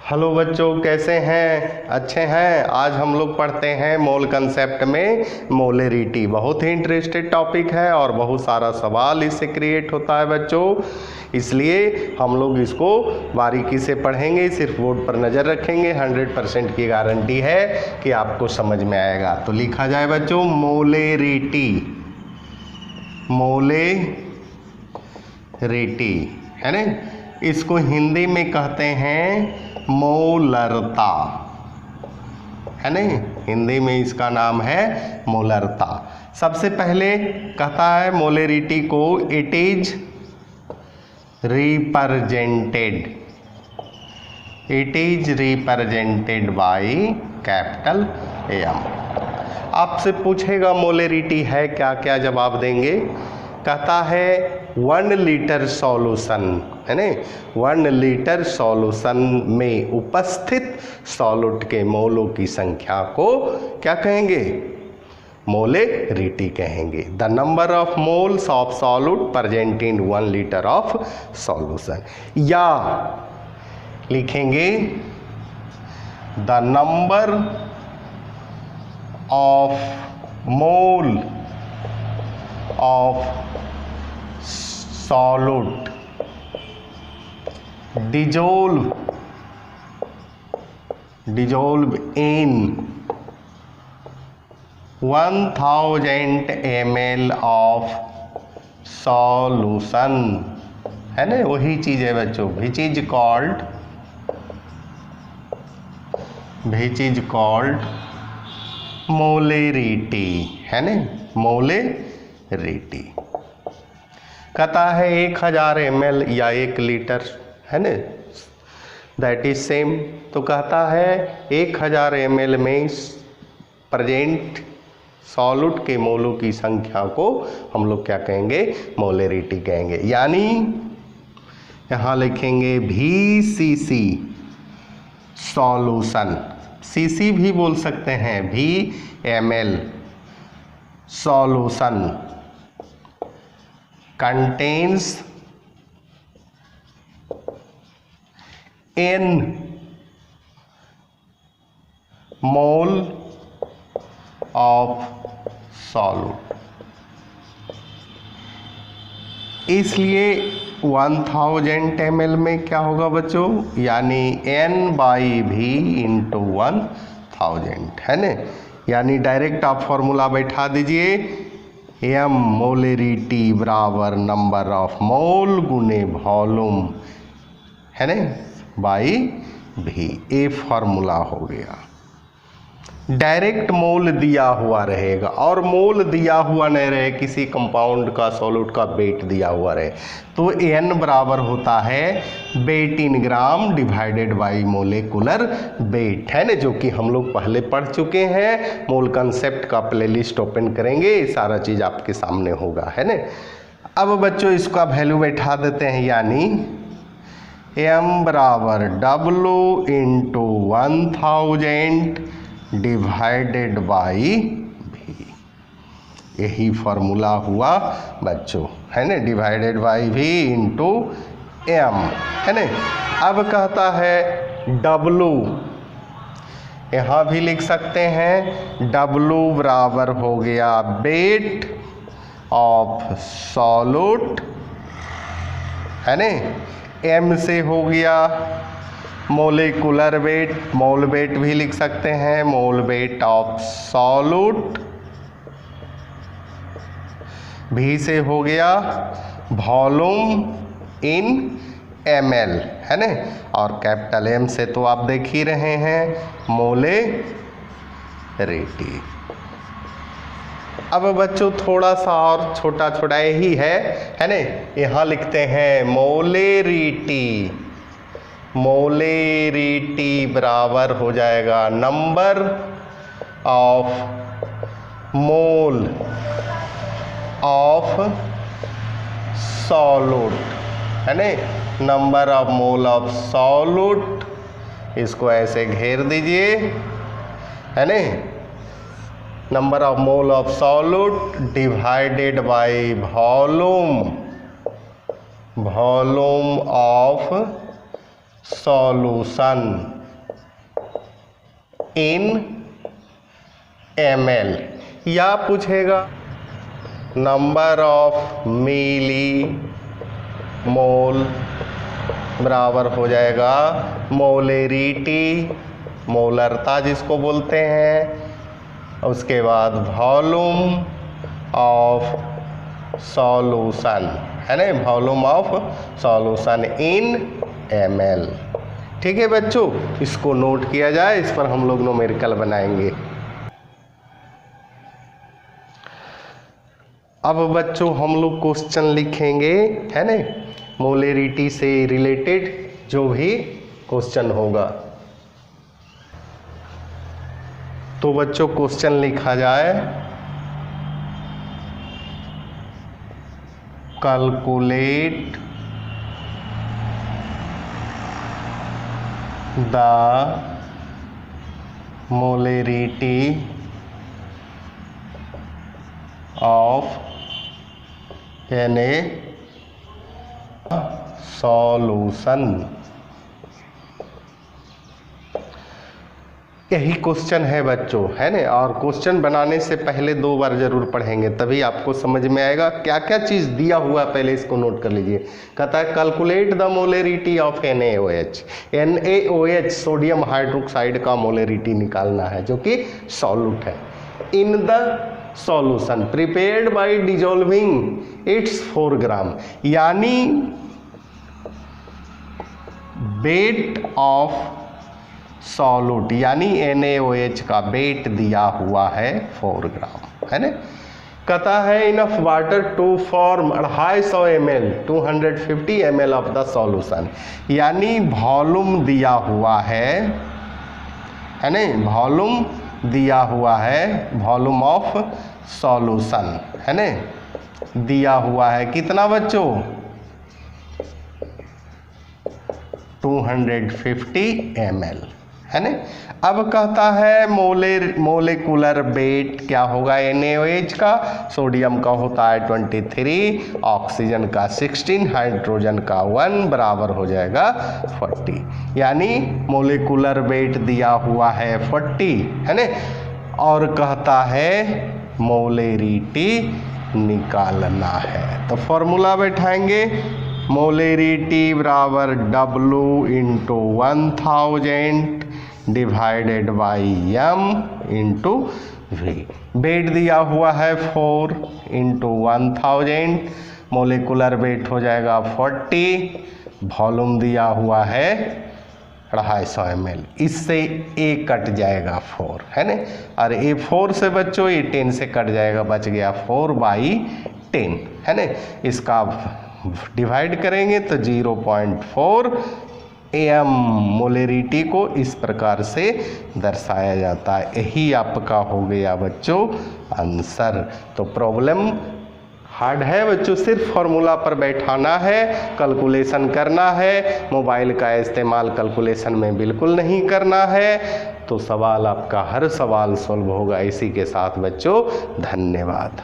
Hello बच्चों, कैसे हैं? अच्छे हैं। आज हम लोग पढ़ते हैं मोल कंसेप्ट में मोलेरिटी। बहुत ही इंटरेस्टेड टॉपिक है और बहुत सारा सवाल इससे क्रिएट होता है बच्चों, इसलिए हम लोग इसको बारीकी से पढ़ेंगे। सिर्फ बोर्ड पर नज़र रखेंगे, 100% की गारंटी है कि आपको समझ में आएगा। तो लिखा जाए बच्चों मोलेरिटी, मोलेरिटी है ना। इसको हिंदी में कहते हैं मोलरता, है ना। हिंदी में इसका नाम है मोलरता। सबसे पहले कहता है मोलेरिटी को it is represented by capital M. आपसे पूछेगा मोलेरिटी है क्या, क्या जवाब देंगे? कहता है 1 लीटर सॉल्यूशन, है ना। 1 लीटर सॉल्यूशन में उपस्थित सॉल्यूट के मोलों की संख्या को क्या कहेंगे? मोलेरिटी कहेंगे। The number of moles of solute present in 1 litre of solution. या लिखेंगे the number of mole of solute dissolve in 1000 ml of solution, है ना। वही चीज है बच्चों, which is called मोलेरिटी, है ना। मोलेरिटी कहता है 1000 ml या 1 लीटर, है ना, दैट इज सेम। तो कहता है 1000 ml में प्रेजेंट सॉल्यूट के मोलों की संख्या को हम लोग क्या कहेंगे? मोलेरिटी कहेंगे। यानी यहाँ लिखेंगे VCC सॉल्यूशन, CC भी बोल सकते हैं, VML solution contains n mole of solute। इसलिए 1000 ml में क्या होगा बच्चों? यानी N/V इंटू 1000, है ना। यानी डायरेक्ट आप फॉर्मूला बैठा दीजिए, एम मोलेरिटी बराबर नंबर ऑफ मोल गुने वॉल्यूम, है ना, बाई भी। ए फॉर्मूला हो गया। डायरेक्ट मोल दिया हुआ रहेगा और मोल दिया हुआ नहीं रहे, किसी कंपाउंड का सॉल्यूट का वेट दिया हुआ रहे, तो एन बराबर होता है weight in gram divided by molecular weight, है ना, जो कि हम लोग पहले पढ़ चुके हैं। मोल कंसेप्ट का प्लेलिस्ट ओपन करेंगे, सारा चीज़ आपके सामने होगा, है ना। अब बच्चों इसका वैल्यू बैठा देते हैं, यानी एम बराबर W इंटू 1000 डिवाइडेड बाई भी। यही फॉर्मूला हुआ बच्चों, है ना, डिवाइडेड बाई भी इंटू एम, है ना। अब कहता है W, यहाँ भी लिख सकते हैं W बराबर हो गया वेट ऑफ सॉल्यूट, है ना। M से हो गया मोलेकुलर वेट, मोल वेट भी लिख सकते हैं, मोल वेट ऑफ सॉल्यूट। भी से हो गया वॉल्यूम इन ml, है ना। और कैपिटल M से तो आप देख ही रहे हैं मोलेरिटी। अब बच्चों थोड़ा सा और छोटा छोटा यही है ना। यहाँ लिखते हैं मोलेरिटी बराबर हो जाएगा number of mole of solute, है ना। Number of mole of solute, इसको ऐसे घेर दीजिए, है ना। Number of mole of solute divided by volume of solution in ml, या पूछेगा नंबर ऑफ मिली मोल बराबर हो जाएगा मोलेरिटी, मोलरता जिसको बोलते हैं, उसके बाद वॉल्यूम ऑफ सॉल्यूशन, है ना, volume of solution in ml। ठीक है बच्चों, इसको नोट किया जाए, इस पर हम लोग न्यूमेरिकल बनाएंगे। अब बच्चों हम लोग क्वेश्चन लिखेंगे, है ना, मोलेरिटी से रिलेटेड जो भी क्वेश्चन होगा। तो बच्चों क्वेश्चन लिखा जाए, calculate the molarity of Na solution. यही क्वेश्चन है बच्चों, है ना। और क्वेश्चन बनाने से पहले 2 बार जरूर पढ़ेंगे, तभी आपको समझ में आएगा क्या क्या चीज़ दिया हुआ है, पहले इसको नोट कर लीजिए। कहता है calculate the molarity of NaOH। NaOH sodium hydroxide का मोलेरिटी निकालना है, जो कि सॉल्यूट है। In the solution prepared by dissolving its 4 gram, यानी वेट ऑफ सॉल्यूट, यानी NaOH का वेट दिया हुआ है 4 ग्राम, है ना। कहता है enough water to form 250 ml 250 ml of the solution, यानी वॉल्यूम दिया हुआ है ना, वॉल्यूम दिया हुआ है, वॉल्यूम ऑफ सॉल्यूशन, है ना, दिया हुआ है कितना बच्चों, 250 ml, है ना। अब कहता है मोलेकुलर वेट क्या होगा NaOH का, सोडियम का होता है 23, ऑक्सीजन का 16, हाइड्रोजन का 1, बराबर हो जाएगा 40, यानी मोलेकुलर वेट दिया हुआ है 40, है ना। और कहता है मोलेरिटी निकालना है, तो फॉर्मूला बैठाएंगे, मोलेरिटी बराबर W into 1000 divided by M into V। Weight दिया हुआ है 4 इंटू 1000, मोलेकुलर वेट हो जाएगा 40, वॉल्यूम दिया हुआ है 250 ml, इससे A कट जाएगा 4, है ना। और ये 4 से बच्चों ये 10 से कट जाएगा, बच गया 4/10, है ना। इसका डिवाइड करेंगे तो 0.4 AM मोलेरिटी को इस प्रकार से दर्शाया जाता है। यही आपका हो गया बच्चों आंसर। तो प्रॉब्लम हार्ड है बच्चों, सिर्फ फॉर्मूला पर बैठाना है, कैलकुलेशन करना है, मोबाइल का इस्तेमाल कैलकुलेशन में बिल्कुल नहीं करना है, तो सवाल आपका हर सवाल सॉल्व होगा। इसी के साथ बच्चों धन्यवाद।